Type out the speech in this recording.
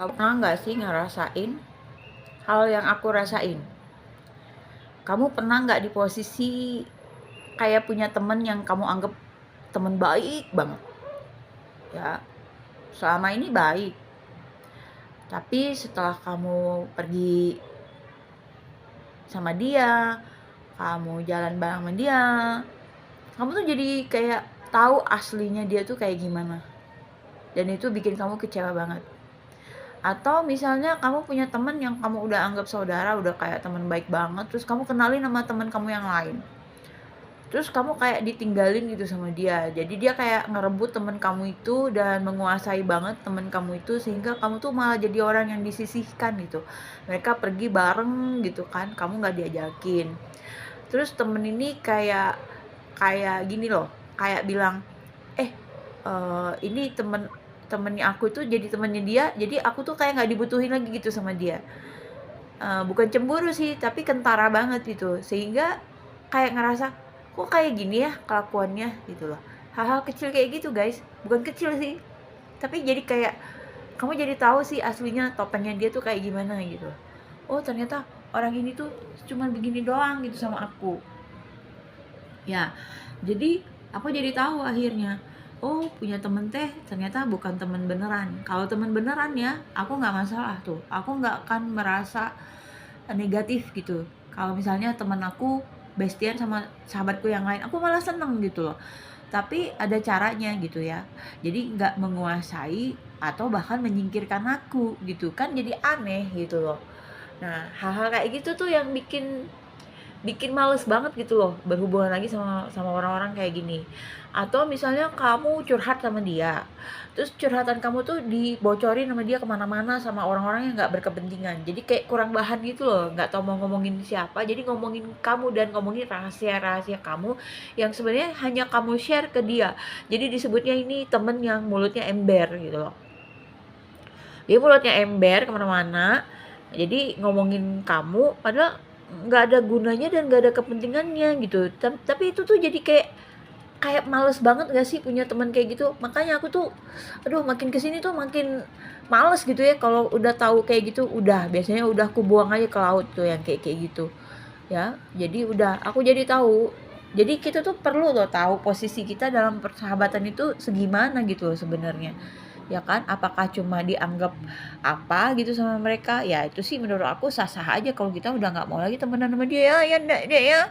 Kamu pernah nggak sih ngerasain hal yang aku rasain? Kamu pernah nggak di posisi kayak punya temen yang kamu anggap temen baik banget, ya, selama ini baik, tapi setelah kamu pergi sama dia, kamu jalan bareng sama dia, kamu tuh jadi kayak tahu aslinya dia tuh kayak gimana, dan itu bikin kamu kecewa banget. Atau misalnya kamu punya temen yang kamu udah anggap saudara, udah kayak temen baik banget, terus kamu kenalin sama temen kamu yang lain. Terus kamu kayak ditinggalin gitu sama dia. Jadi dia kayak ngerebut temen kamu itu dan menguasai banget temen kamu itu, sehingga kamu tuh malah jadi orang yang disisihkan gitu. Mereka pergi bareng gitu kan, kamu nggak diajakin. Terus temen ini kayak kayak gini loh, kayak bilang, ini temennya aku tuh jadi temennya dia, jadi aku tuh kayak nggak dibutuhin lagi gitu sama dia. Bukan cemburu sih, tapi kentara banget gitu, sehingga kayak ngerasa, "Kok kayak gini ya kelakuannya?" Gitu loh. Hal-hal kecil kayak gitu guys, bukan kecil sih, tapi jadi kayak kamu jadi tahu sih aslinya topengnya dia tuh kayak gimana gitu. Oh ternyata orang ini tuh cuman begini doang gitu sama aku. Ya, jadi aku jadi tahu akhirnya, oh punya temen teh ternyata bukan temen beneran. Kalau temen beneran ya, aku nggak masalah tuh, aku nggak akan merasa negatif gitu. Kalau misalnya temen aku bestian sama sahabatku yang lain, aku malah seneng gitu loh. Tapi ada caranya gitu ya. Jadi nggak menguasai atau bahkan menyingkirkan aku gitu kan, jadi aneh gitu loh. Nah hal-hal kayak gitu tuh yang bikin bikin males banget gitu loh berhubungan lagi sama sama orang-orang kayak gini. Atau misalnya kamu curhat sama dia, terus curhatan kamu tuh dibocorin sama dia kemana-mana sama orang-orang yang nggak berkepentingan, jadi kayak kurang bahan gitu loh, nggak tahu mau ngomongin siapa, jadi ngomongin kamu dan ngomongin rahasia-rahasia kamu yang sebenarnya hanya kamu share ke dia. Jadi disebutnya ini temen yang mulutnya ember gitu loh, dia mulutnya ember kemana-mana, jadi ngomongin kamu padahal nggak ada gunanya dan nggak ada kepentingannya gitu. Tapi itu tuh jadi kayak kayak males banget gak sih punya teman kayak gitu. Makanya aku tuh aduh makin kesini tuh makin males gitu ya, kalau udah tahu kayak gitu udah biasanya udah aku buang aja ke laut tuh yang kayak kayak gitu ya. Jadi udah aku jadi tahu, jadi kita tuh perlu loh tahu posisi kita dalam persahabatan itu segimana gitu loh sebenarnya, ya kan? Apakah cuma dianggap apa gitu sama mereka, ya itu sih menurut aku sah-sah aja kalau kita udah nggak mau lagi temenan sama dia ya, ya ndak deh ya.